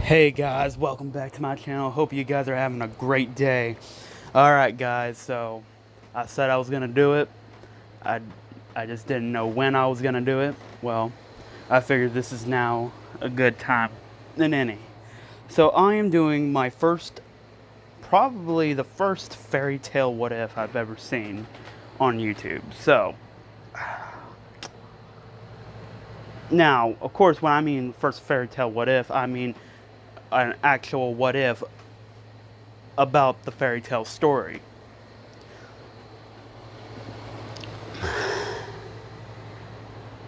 Hey guys, welcome back to my channel. Hope you guys are having a great day. Alright guys, so I said I was gonna do it. I, I just didn't know when I was gonna do it. Well, I figured this is now a good time than any. So I am doing my first, probably the first fairy tale what if I've ever seen on YouTube. So, now, of course, when I mean first fairy tale what if, I mean an actual what if about the fairy tale story.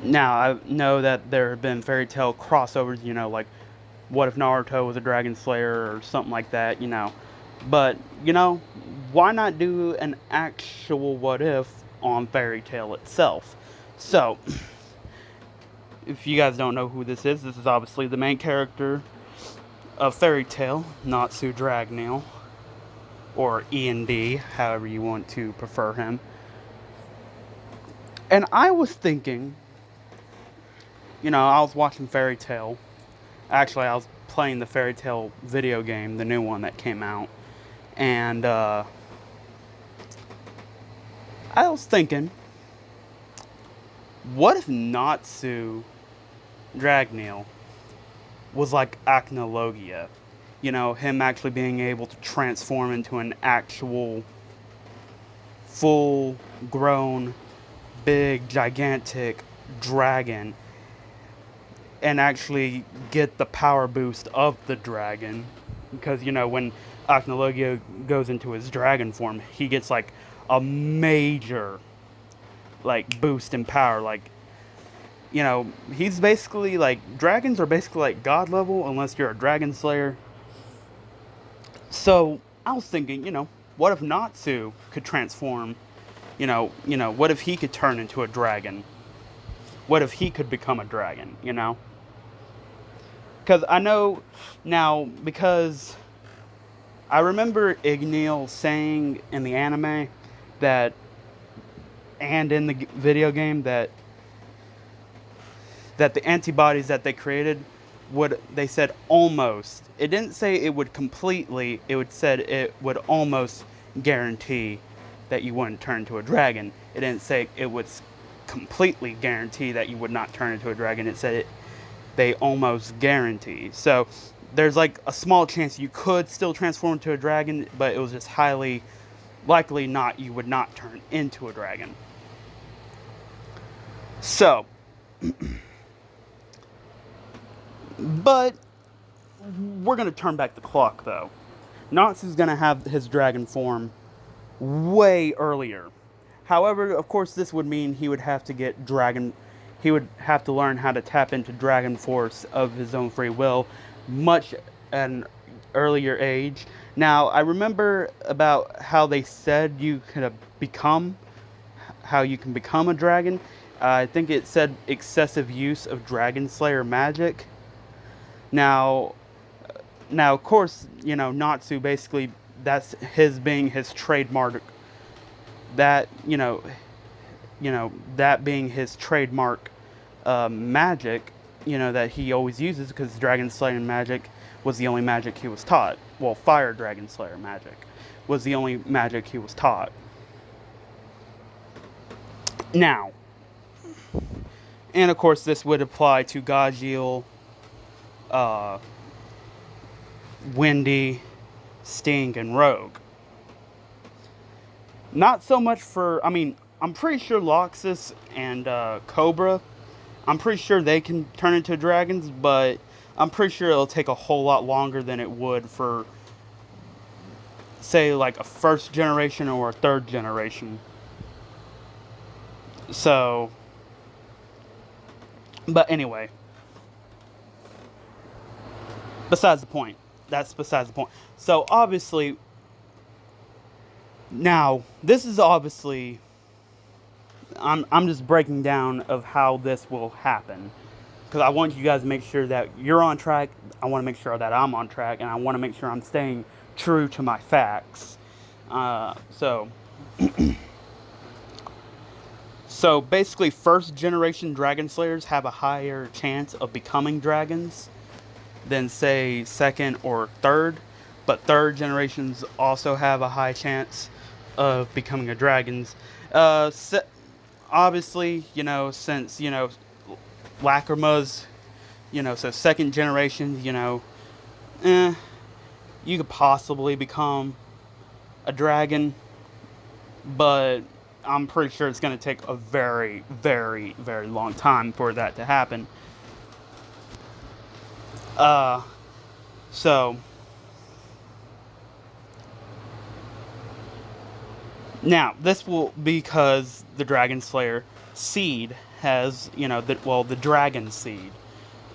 Now, I know that there have been fairy tale crossovers, like what if Naruto was a dragon slayer or something like that, But, why not do an actual what if on fairy tale itself? So, if you guys don't know who this is obviously the main character of fairy tale, Natsu Dragneel, or E&D, however you want to prefer him. And I was thinking, I was watching Fairy Tail. Actually, I was playing the Fairy Tail video game, the new one that came out. And I was thinking, what if Natsu Dragneel was like acnologia? Him actually being able to transform into an actual full grown, big, gigantic dragon and actually get the power boost of the dragon. Because, when acnologia goes into his dragon form, he gets like a major boost in power. He's basically dragons are basically like god level unless you're a dragon slayer. So I was thinking, what if Natsu could transform? What if he could turn into a dragon? What if he could become a dragon? Because I know now, because I remember Igneel saying in the anime that, and in the video game that the antibodies that they created they said almost. It didn't say it would completely. Said it would almost guarantee that you wouldn't turn into a dragon. It didn't say it would completely guarantee that you would not turn into a dragon. It said they almost guarantee. So there's like a small chance you could still transform into a dragon, but it was just highly likely you would not turn into a dragon. So, but we're going to turn back the clock, though. Natsu's going to have his dragon form way earlier. However, of course, this would mean he would have to he would have to learn how to tap into dragon force of his own free will much at an earlier age. Now, I remember about how they said how you can become a dragon. I think it said excessive use of dragon slayer magic. Now, of course, Natsu basically, that's being his trademark. That that being his trademark magic, that he always uses, because dragon slayer magic was the only magic he was taught. Well, fire dragon slayer magic was the only magic he was taught. Now, and of course, this would apply to Gajeel, Windy, Sting, and Rogue. Not so much for, I'm pretty sure Loxus and Cobra, I'm pretty sure they can turn into dragons, but I'm pretty sure it'll take a whole lot longer than it would for, say, like a first generation or a third generation. So, but anyway, besides the point. That's besides the point. So, obviously, now, this is obviously, I'm just breaking down of how this will happen. Because I want you guys to make sure that you're on track. I want to make sure that I'm on track. And I want to make sure I'm staying true to my facts. So basically, first generation dragon slayers have a higher chance of becoming dragons. than say second or third, but third generations also have a high chance of becoming a dragons. Obviously, since Lacrima's, so second generation, eh, you could possibly become a dragon, but I'm pretty sure it's going to take a very, very, very long time for that to happen. Uh, so now this will because the Dragon Slayer seed has, the dragon seed.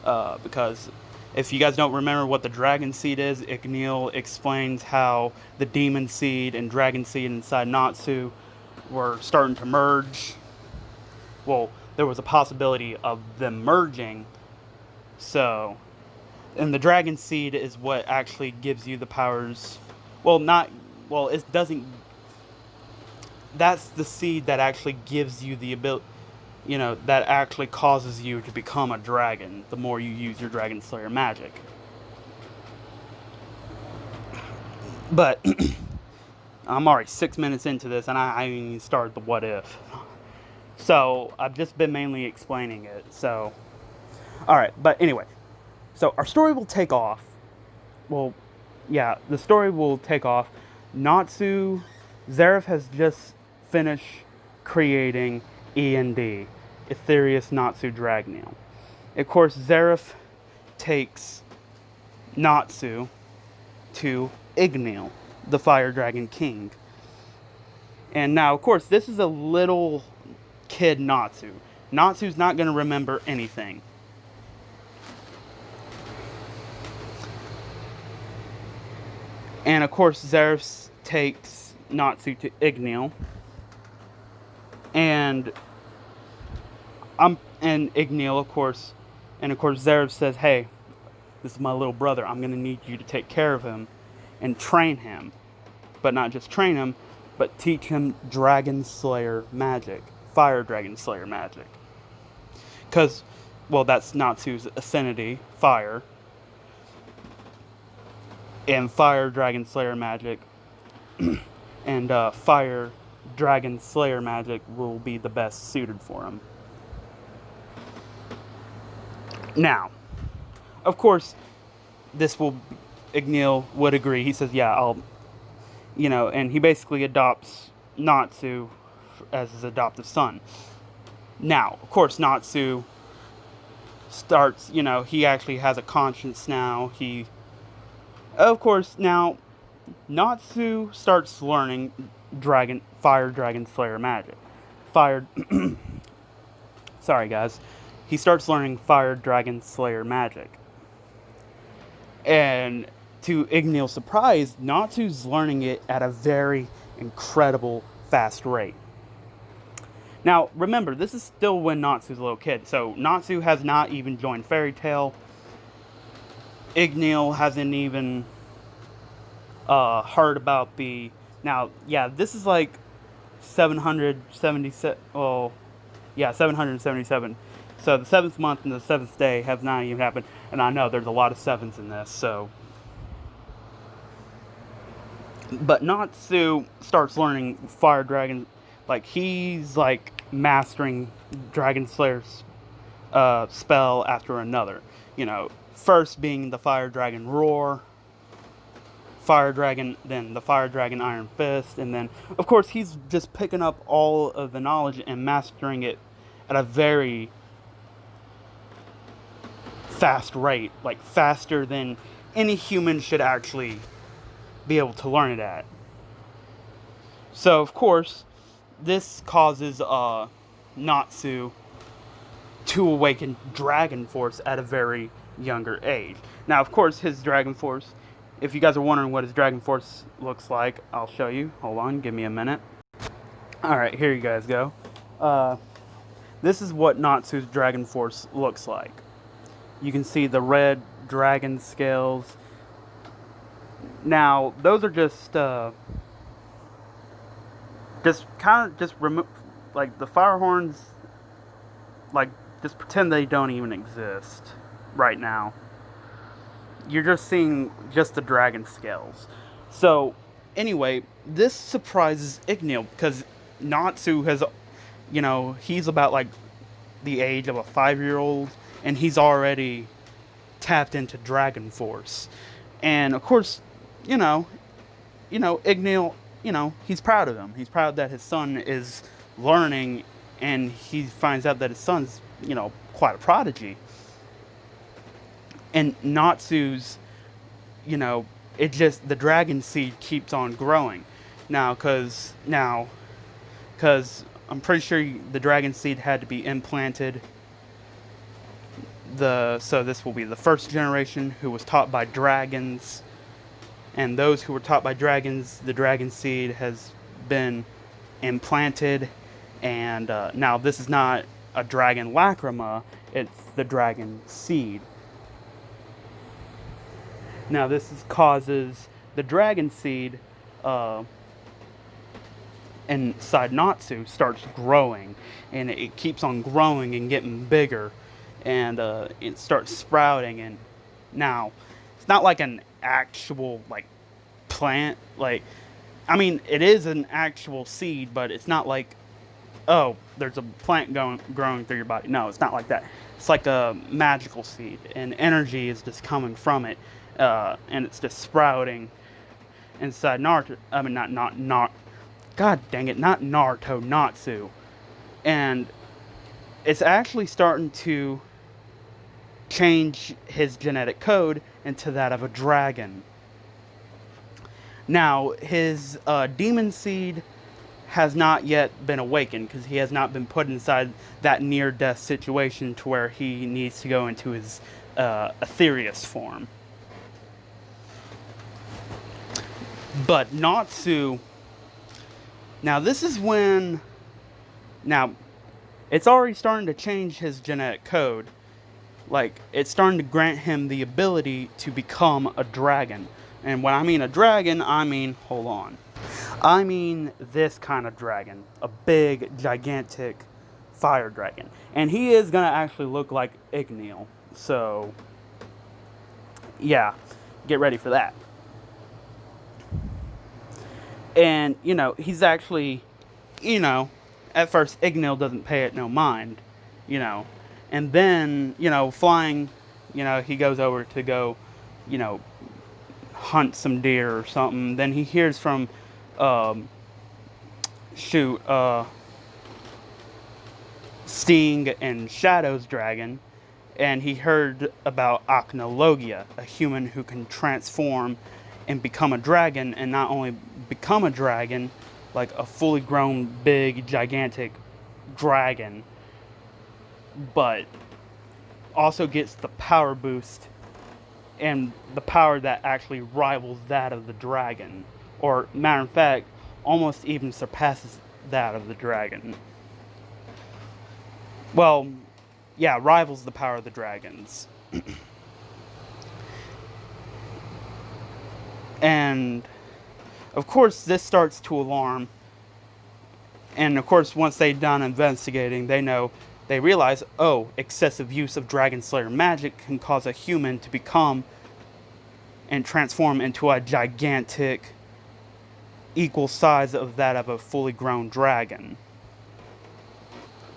Because if you guys don't remember what the dragon seed is, Acnologia explains how the demon seed and dragon seed inside Natsu were starting to merge. Well, there was a possibility of them merging. So, and the dragon seed is what actually gives you the powers. It doesn't. That's the seed that actually gives you the ability. That actually causes you to become a dragon the more you use your Dragon Slayer magic. But I'm already 6 minutes into this and I haven't even started the what if. So I've just been mainly explaining it. So, alright, but anyway. So our story will take off. Well, yeah, the story will take off. Zeref has just finished creating E&D, Ethereus Natsu Dragneel. Of course, Zeref takes Natsu to Igneel, the Fire Dragon King. And now, of course, this is a little kid Natsu. Natsu's not going to remember anything. And of course, Zeref takes Natsu to Igneel. And Igneel, of course, Zeref says, "Hey, this is my little brother. I'm going to need you to take care of him and train him. But not just train him, but teach him Dragon Slayer magic. Fire Dragon Slayer magic. Because, that's Natsu's affinity, fire. And Fire Dragon Slayer magic and Fire Dragon Slayer magic will be the best suited for him." Now, of course, Igneel would agree. He says, "Yeah, I'll," and he basically adopts Natsu as his adoptive son. Now, of course, Natsu starts, he actually has a conscience now. Now, Natsu starts learning Fire Dragon Slayer magic. Sorry, guys. He starts learning Fire Dragon Slayer magic. And to Igneel's surprise, Natsu's learning it at a very incredible fast rate. Now, remember, this is still when Natsu's a little kid. So, Natsu has not even joined Fairy Tail. Igneel hasn't even heard about the... Now, yeah, this is like 777... 777. So the 7th month and the 7th day have not even happened. And I know there's a lot of 7s in this, so... But Natsu starts learning Fire Dragon... he's, mastering Dragon Slayer's spell after another. First being the Fire Dragon Roar, Fire Dragon, then the Fire Dragon Iron Fist, and then, of course, he's just picking up all of the knowledge and mastering it at a very fast rate, faster than any human should actually be able to learn it at. So, of course, this causes Natsu to awaken Dragon Force at a very younger age. Now, of course, his Dragon Force, if you guys are wondering what his Dragon Force looks like, I'll show you. Hold on, give me a minute. Alright, here you guys go. This is what Natsu's Dragon Force looks like. You can see the red dragon scales. Now, those are just remove, the fire horns, just pretend they don't even exist right now. You're just seeing just the dragon scales. So, anyway, this surprises Igneel because Natsu has, he's about like the age of a 5-year-old, and he's already tapped into Dragon Force. And of course, you know, Igneel, he's proud of him. He's proud that his son is learning, and he finds out that his son's, quite a prodigy. And Natsu's, you know, it just the dragon seed keeps on growing. Because I'm pretty sure the dragon seed had to be implanted. So this will be the first generation who was taught by dragons, and those who were taught by dragons, the dragon seed has been implanted, and now this is not a dragon lacrima, it's the dragon seed. Now causes the dragon seed inside Natsu starts growing, and it keeps on growing and getting bigger, and it starts sprouting. And now it's not like an actual like plant, like, I mean, it is an actual seed, but it's not like, oh, there's a plant growing through your body. No, it's not like that. It's like a magical seed, and energy is just coming from it, and it's just sprouting inside Naruto. I mean, not. God dang it, not Naruto, Natsu, and it's actually starting to change his genetic code into that of a dragon. Now, his demon seed has not yet been awakened because he has not been put inside that near-death situation to where he needs to go into his Aetherius form. But Natsu, now this is when, now it's already starting to change his genetic code. Like, it's starting to grant him the ability to become a dragon. And when I mean a dragon, I mean, hold on, I mean this kind of dragon. A big, gigantic fire dragon. And he is going to actually look like Igneel. So, yeah, get ready for that. And, he's actually, at first Igneel doesn't pay it no mind, And then, flying, he goes over to go, hunt some deer or something. Then he hears from, Sting and Shadow's dragon, and he heard about acnologia, a human who can transform and become a dragon, and not only become a dragon, like a fully grown, big, gigantic dragon, but also gets the power boost and the power that actually rivals that of the dragon, or matter of fact, almost even surpasses that of the dragon. Well, yeah, rivals the power of the dragons. And of course this starts to alarm, and of course once they've done investigating, they realize, oh, excessive use of Dragon Slayer magic can cause a human to become and transform into a gigantic, equal size of that of a fully grown dragon,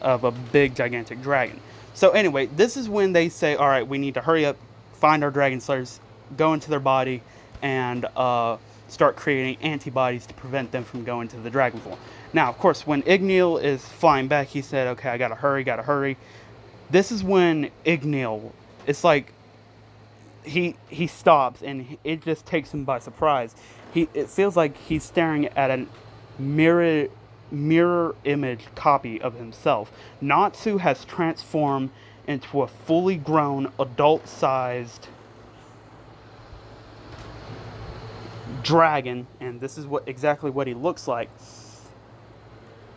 of a big gigantic dragon. So anyway, this is when they say, all right, we need to hurry up, find our Dragon Slayers, go into their body, and start creating antibodies to prevent them from going to the dragon form. Now, of course, when Igneel is flying back, he said, okay, I gotta hurry. This is when Igneel, it's like, he stops, and it just takes him by surprise. It feels like he's staring at a mirror image copy of himself. Natsu has transformed into a fully grown, adult-sized dragon, and this is exactly what he looks like.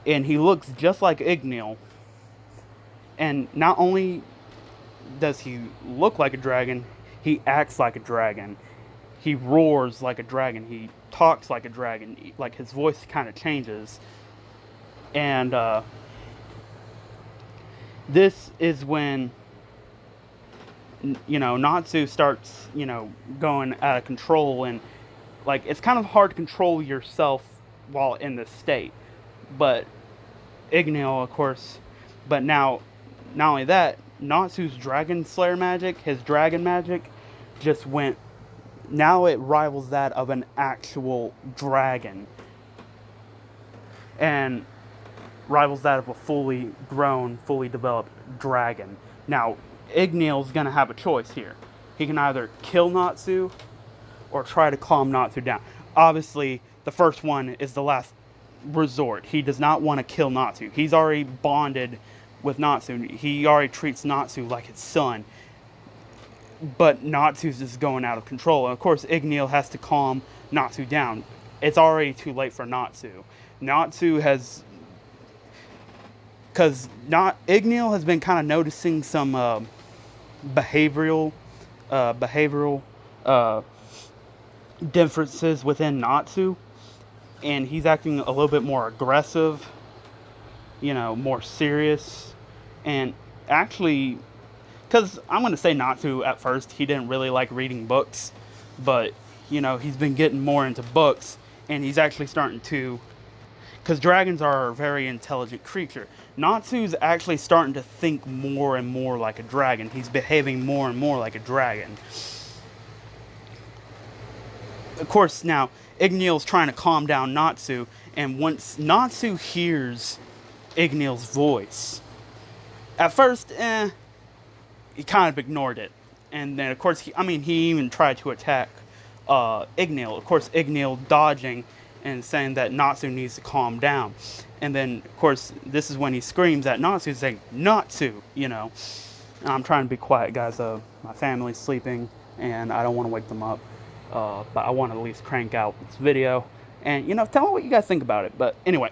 And he looks just like Igneel. And not only does he look like a dragon, he acts like a dragon. He roars like a dragon. He talks like a dragon. Like, his voice kind of changes. And this is when Natsu starts, going out of control, and like it's kind of hard to control yourself while in this state. But Igneel, of course, but now, not only that, Natsu's Dragon Slayer magic, his dragon magic, just went. Now it rivals that of an actual dragon, and rivals that of a fully grown, fully developed dragon. Now, Igneel's gonna have a choice here. He can either kill Natsu or try to calm Natsu down. Obviously, the first one is the last resort. He does not want to kill Natsu. He's already bonded with Natsu. He already treats Natsu like his son. But Natsu's just going out of control. And of course, Igneel has to calm Natsu down. It's already too late for Natsu. Natsu has, because not Igneel has been kind of noticing some behavioral uh, differences within Natsu, and he's acting a little bit more aggressive, more serious, and actually, because I'm going to say Natsu at first, he didn't really like reading books, but, he's been getting more into books, and he's actually starting to, because dragons are a very intelligent creature. Natsu's actually starting to think more and more like a dragon. He's behaving more and more like a dragon. Of course, now, Igneel's trying to calm down Natsu, and once Natsu hears Igneel's voice, at first, he kind of ignored it. And then, of course, he even tried to attack Igneel. Of course, Igneel dodging and saying that Natsu needs to calm down. And then, of course, this is when he screams at Natsu, saying, Natsu, And I'm trying to be quiet, guys. My family's sleeping, and I don't want to wake them up. But I want to at least crank out this video. And, tell me what you guys think about it. But anyway.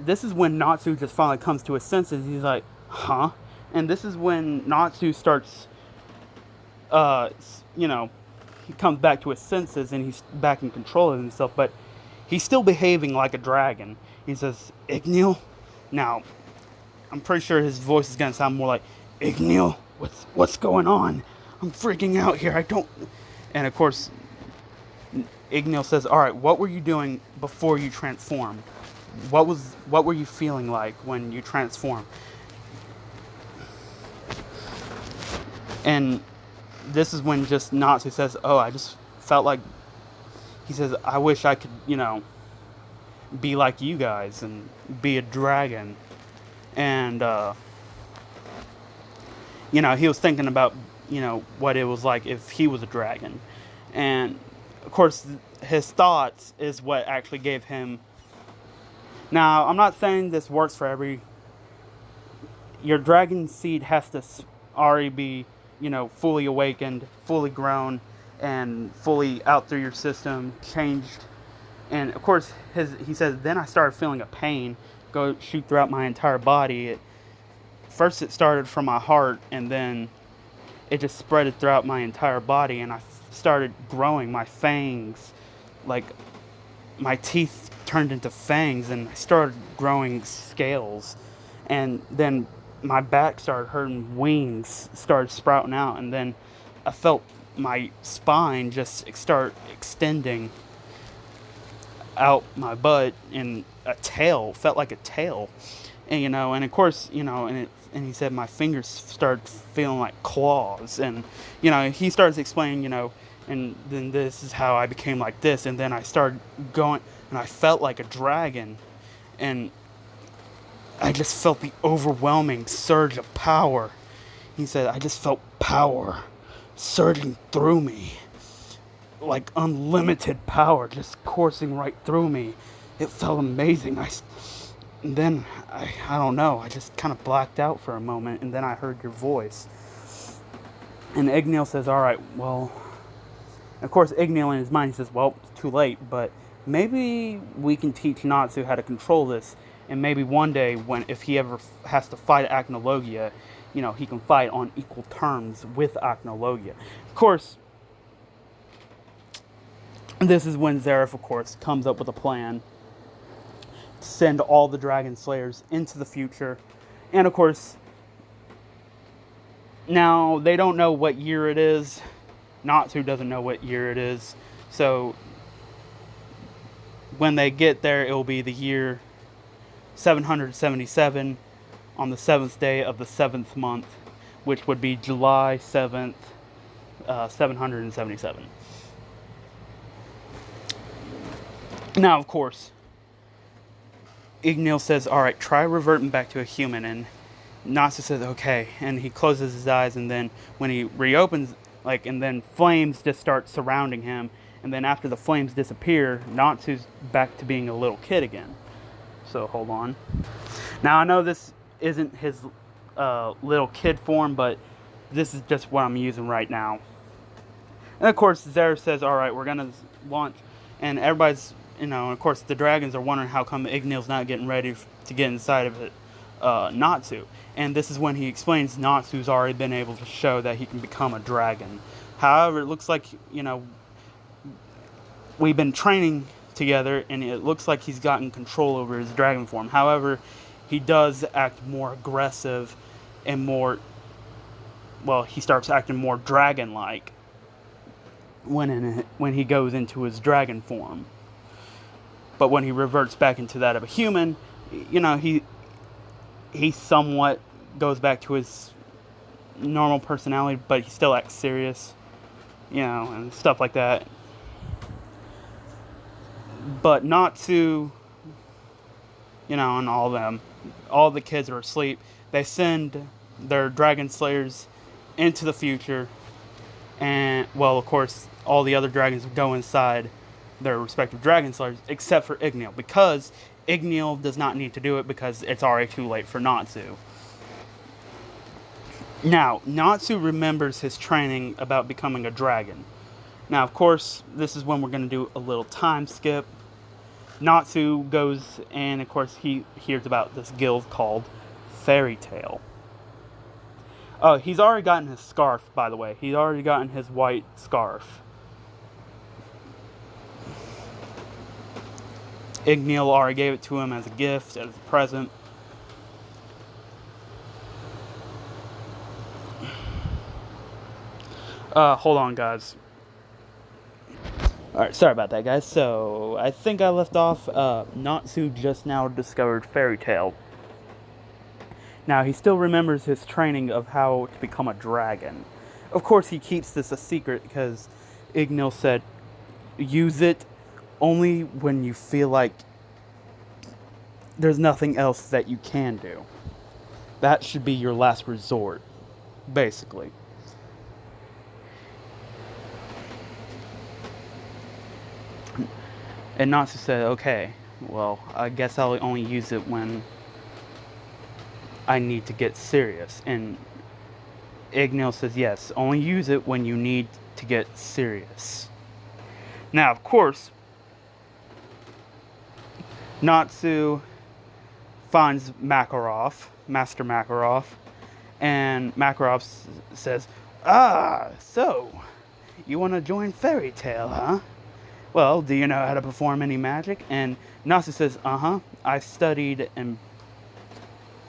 This is when Natsu just finally comes to his senses. He's like, huh? And this is when Natsu starts, he comes back to his senses and he's back in control of himself, but he's still behaving like a dragon. He says, Igneel? Now, I'm pretty sure his voice is going to sound more like, Igneel, what's going on? I'm freaking out here. And of course, Igneel says, alright, what were you doing before you transformed? What were you feeling like when you transformed? And this is when just Natsu says, I just felt like, he says, I wish I could, be like you guys and be a dragon. And, he was thinking about, what it was like if he was a dragon. And, of course, his thoughts is what actually gave him. Now, I'm not saying this works for your dragon seed has to already be, fully awakened, fully grown, and fully out through your system, changed. And, of course, he says, then I started feeling a pain go shoot throughout my entire body. First it started from my heart, and then it just spread throughout my entire body, and I started growing my fangs, like my teeth turned into fangs, and I started growing scales, and then my back started hurting, wings started sprouting out, and then I felt my spine just start extending out my butt, and a tail felt like a tail, and and of course, and he said my fingers started feeling like claws, and he starts explaining, and then this is how I became like this, and then I started going, and I felt like a dragon, and I just felt the overwhelming surge of power. He said, I just felt power surging through me, like unlimited power just coursing right through me. It felt amazing. And then, I don't know, I just kind of blacked out for a moment, and then I heard your voice. And Igneel says, alright, well, of course, Igneel in his mind, he says, well, it's too late, but maybe we can teach Natsu how to control this, and maybe one day, if he ever has to fight acnologia, he can fight on equal terms with acnologia. Of course, this is when Zeref, of course, comes up with a plan to send all the Dragon Slayers into the future And of course, now they don't know what year it is. Natsu doesn't know what year it is. So when they get there, it will be the year 777 on the 7th day of the 7th month, which would be July 7th, 777. Now, of course, Igneel says, all right, try reverting back to a human. And Natsu says, okay. And he closes his eyes, and then when he reopens, and then flames just start surrounding him. And then after the flames disappear, Natsu's back to being a little kid again. So, hold on. Now, I know this isn't his little kid form, but this is just what I'm using right now. And of course, Zera says, all right, we're going to launch. And everybody's, of course, the dragons are wondering how come Igneel's not getting ready to get inside of it, Natsu. And this is when he explains Natsu's already been able to show that he can become a dragon. However, it looks like, we've been training together, and it looks like he's gotten control over his dragon form. However, he does act more aggressive and he starts acting more dragon-like when he goes into his dragon form. But when he reverts back into that of a human, he somewhat goes back to his normal personality, but he still acts serious, and stuff like that. But Natsu, and all the kids are asleep. They send their dragon slayers into the future, and, of course, all the other dragons go inside their respective dragon slayers, except for Igneel, because Igneel does not need to do it because it's already too late for Natsu. Now, Natsu remembers his training about becoming a dragon. Now, of course, this is when we're going to do a little time skip. Natsu goes, and of course, he hears about this guild called Fairy Tail. Oh, he's already gotten his scarf, by the way. He's already gotten his white scarf. Igneel already gave it to him as a gift, as a present. Hold on, guys. Alright, sorry about that, guys. So, I think I left off, Natsu just now discovered Fairy Tail. Now, he still remembers his training of how to become a dragon. Of course, he keeps this a secret because Igneel said, use it only when you feel like there's nothing else that you can do. That should be your last resort, basically. And Natsu said, okay, well, I guess I'll only use it when I need to get serious. And Igneel says, yes, only use it when you need to get serious. Now, of course, Natsu finds Master Makarov, and Makarov says, so, you want to join Fairy Tail, huh? Well, do you know how to perform any magic? And Natsu says, I studied, and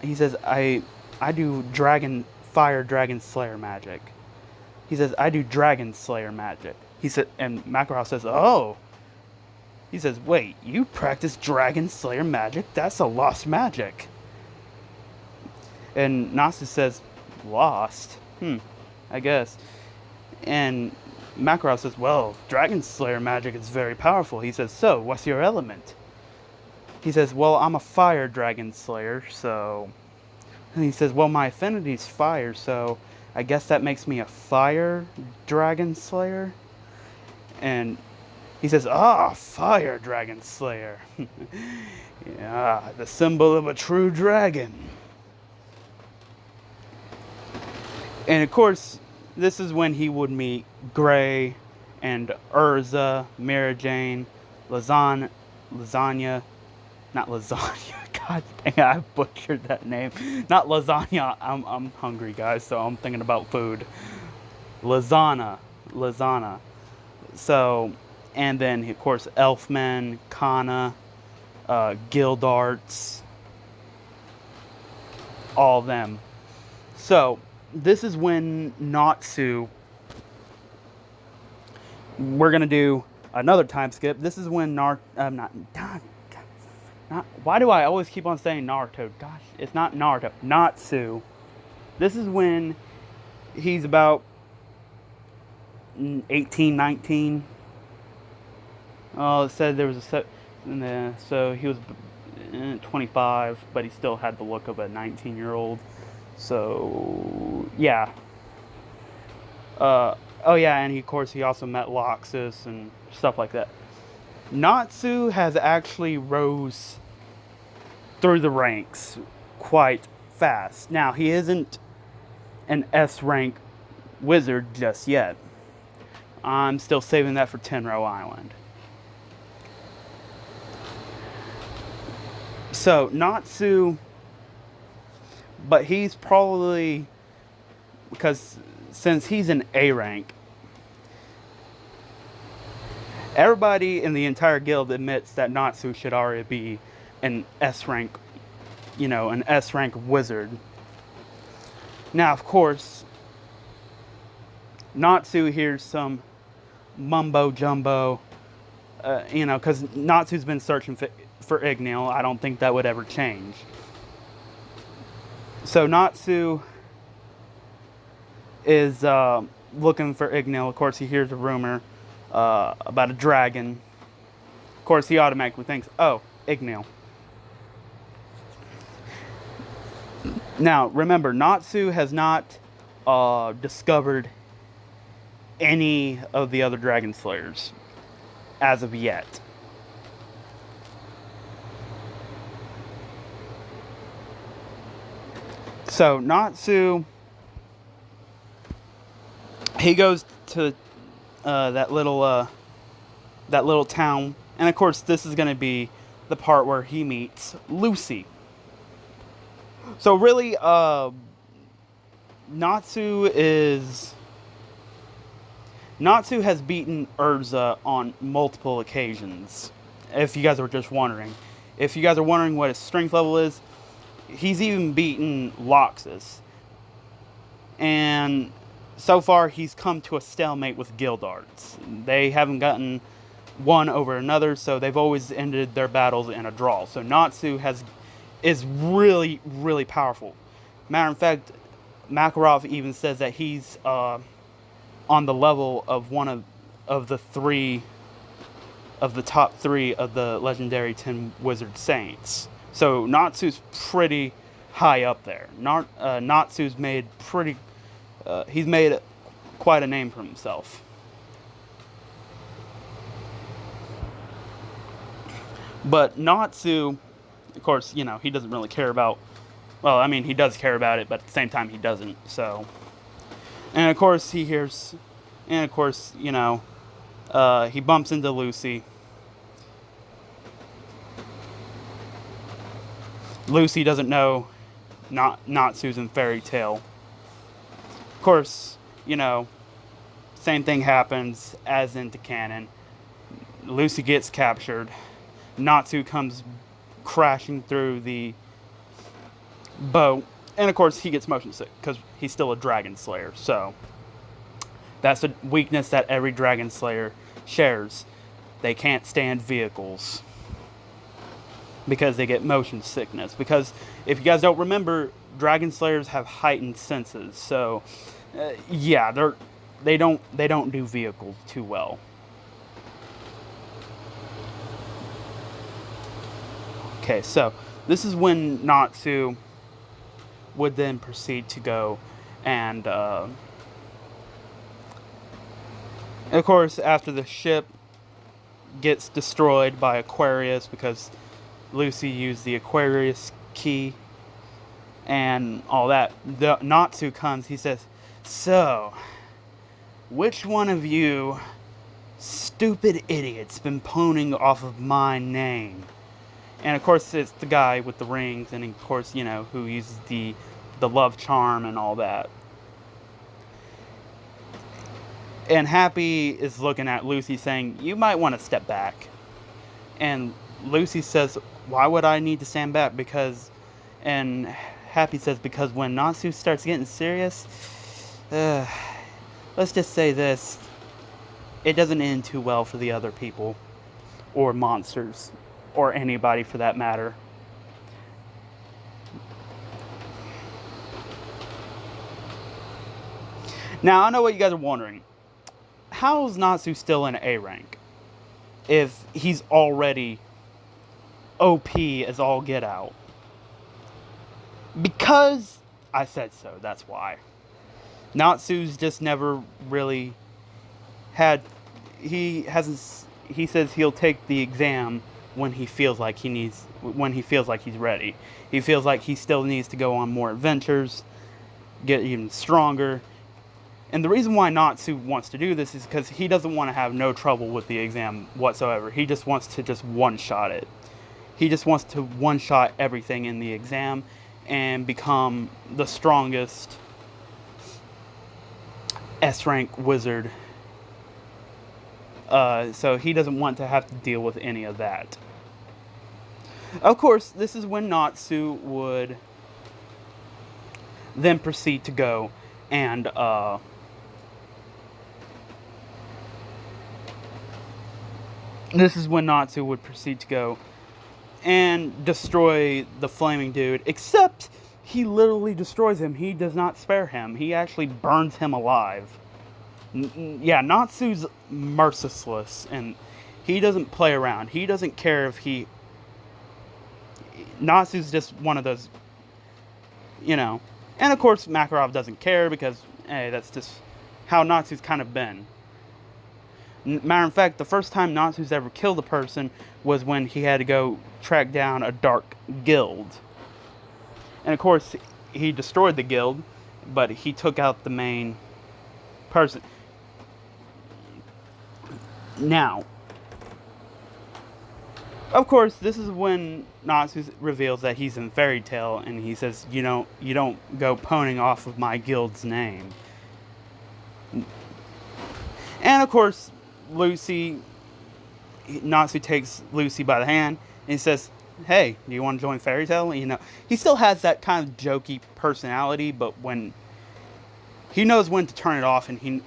he says, I do fire dragon slayer magic. He says, I do dragon slayer magic. He said, and Makarov says, oh. He says, wait, you practice dragon slayer magic? That's a lost magic. And Natsu says, lost? I guess. And Makarov says, well, dragon slayer magic is very powerful. He says, so, what's your element? He says, well, I'm a fire dragon slayer, so... And he says, well, my affinity's fire, so I guess that makes me a fire dragon slayer? And he says, fire dragon slayer. Yeah, the symbol of a true dragon. And of course, this is when he would meet Gray and Urza, Mara Jane, Not lasagna. God dang, I butchered that name. Not lasagna. I'm hungry, guys, so I'm thinking about food. Lasana. So, and then of course Elfman, Kana, Guildarts, all of them. So this is when Natsu. We're gonna do another time skip. This is when not. Why do I always keep on saying Naruto? Gosh, it's not Naruto. Natsu. This is when he's about 18, 19. Oh, it said there was so he was 25, but he still had the look of a 19-year-old. So yeah. Oh yeah, and of course he also met Loxus and stuff like that. Natsu has actually rose through the ranks quite fast. Now he isn't an S rank wizard just yet. I'm still saving that for Tenro Island. So Natsu, but he's probably, because since he's an A rank, everybody in the entire guild admits that Natsu should already be an S rank, an S rank wizard. Now, of course, Natsu hears some mumbo jumbo, because Natsu's been searching for Igneel. I don't think that would ever change. So Natsu is looking for Igneel. Of course, he hears a rumor about a dragon. Of course, he automatically thinks, oh, Igneel. Now, remember, Natsu has not discovered any of the other dragon slayers as of yet. So Natsu, he goes to that little town, and of course this is going to be the part where he meets Lucy. So really, Natsu has beaten Urza on multiple occasions. If you guys were just wondering, if you guys are wondering what his strength level is, he's even beaten Loxus. And so far, he's come to a stalemate with Guildarts. They haven't gotten one over another, so they've always ended their battles in a draw. So Natsu is really, really powerful. Matter of fact, Makarov even says that he's on the level of one of the top three of the legendary 10 wizard saints. So Natsu's pretty high up there. Natsu's made he's made quite a name for himself. But Natsu, of course, he doesn't really care about. Well, I mean, he does care about it, but at the same time, he doesn't. So, and of course, he hears, and of course, he bumps into Lucy. Lucy doesn't know Natsu's in Fairy Tail. Of course, same thing happens as into canon. Lucy gets captured. Natsu comes crashing through the boat. And of course, he gets motion sick because he's still a dragon slayer. So, that's a weakness that every dragon slayer shares. They can't stand vehicles because they get motion sickness. Because if you guys don't remember, dragon slayers have heightened senses. So, yeah, they don't do vehicles too well. Okay, so this is when Natsu would then proceed to go and of course, after the ship gets destroyed by Aquarius because Lucy used the Aquarius key and all that, Natsu comes. He says, so, which one of you stupid idiots been pawning off of my name? And of course, it's the guy with the rings, and of course, who uses the love charm and all that. And Happy is looking at Lucy saying, you might want to step back. And Lucy says, why would I need to stand back? And Happy says, because when Natsu starts getting serious, let's just say this, it doesn't end too well for the other people, or monsters, or anybody for that matter. Now, I know what you guys are wondering. How is Natsu still in A rank if he's already OP as all get out? Because I said so, that's why. Natsu's just never really had, he says he'll take the exam when he feels like he's ready. He feels like he still needs to go on more adventures, get even stronger. And the reason why Natsu wants to do this is because he doesn't want to have no trouble with the exam whatsoever. He just wants to just one-shot it. He just wants to one-shot everything in the exam and become the strongest S-rank wizard. So he doesn't want to have to deal with any of that. Of course, this is when Natsu would then proceed to go and this is when Natsu would proceed to go and destroy the flaming dude, except he literally destroys him. He does not spare him. He actually burns him alive. Yeah, Natsu's merciless, and he doesn't play around. He doesn't care if he... Natsu's just one of those, you know... And of course, Makarov doesn't care because, hey, that's just how Natsu's kind of been. Matter of fact, the first time Natsu's ever killed a person was when he had to go track down a dark guild. And of course, he destroyed the guild, but he took out the main person. Now, of course, this is when Natsu reveals that he's in Fairy Tail, and he says, you don't go pwning off of my guild's name. And of course, Natsu takes Lucy by the hand, and he says, hey, do you want to join Fairy Tail? You know, he still has that kind of jokey personality, but when he knows when to turn it off, and he's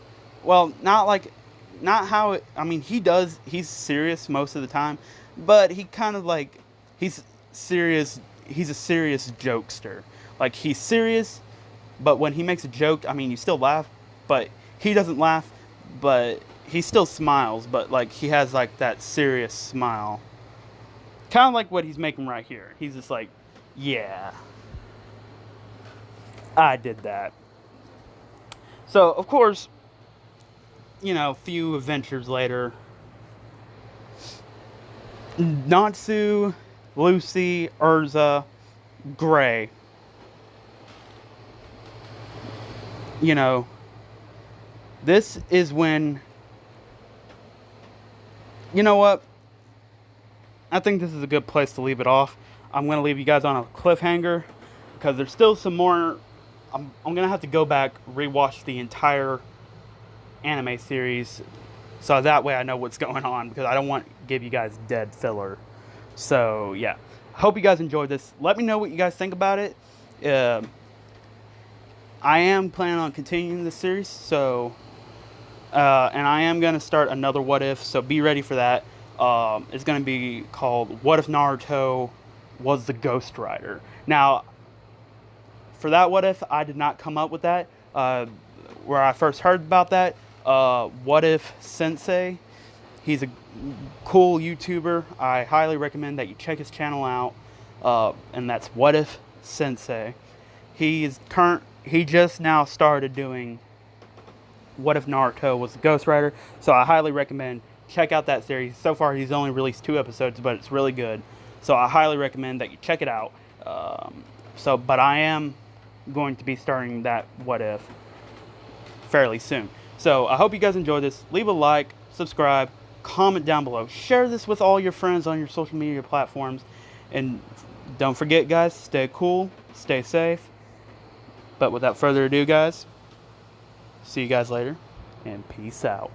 serious most of the time, but he kind of like, he's serious, he's a serious jokester. Like, he's serious, but when he makes a joke, I mean, you still laugh, but he doesn't laugh, but he still smiles, but like, he has like that serious smile. Kind of like what he's making right here. He's just like, yeah, I did that. So, of course, a few adventures later, Natsu, Lucy, Urza, Gray. This is when... You know what? I think this is a good place to leave it off. I'm going to leave you guys on a cliffhanger, because there's still some more... I'm going to have to go back, rewatch the entire anime series, so that way I know what's going on, because I don't want to give you guys dead filler. So, yeah. Hope you guys enjoyed this. Let me know what you guys think about it. I am planning on continuing this series, so... and I am going to start another What If, so be ready for that. It's going to be called What If Naruto Was the Ghost Rider? Now, for that What If, I did not come up with that. Where I first heard about that, What If Sensei, he's a cool YouTuber. I highly recommend that you check his channel out, and that's What If Sensei. He just now started doing What If Naruto Was the Ghost Rider, so I highly recommend check out that series. So far, he's only released 2 episodes, but it's really good, so I highly recommend that you check it out. But I am going to be starting that What If fairly soon. So I hope you guys enjoyed this. Leave a like, subscribe, comment down below, share this with all your friends on your social media platforms, and don't forget, guys, stay cool, stay safe. But without further ado, guys, see you guys later, and peace out.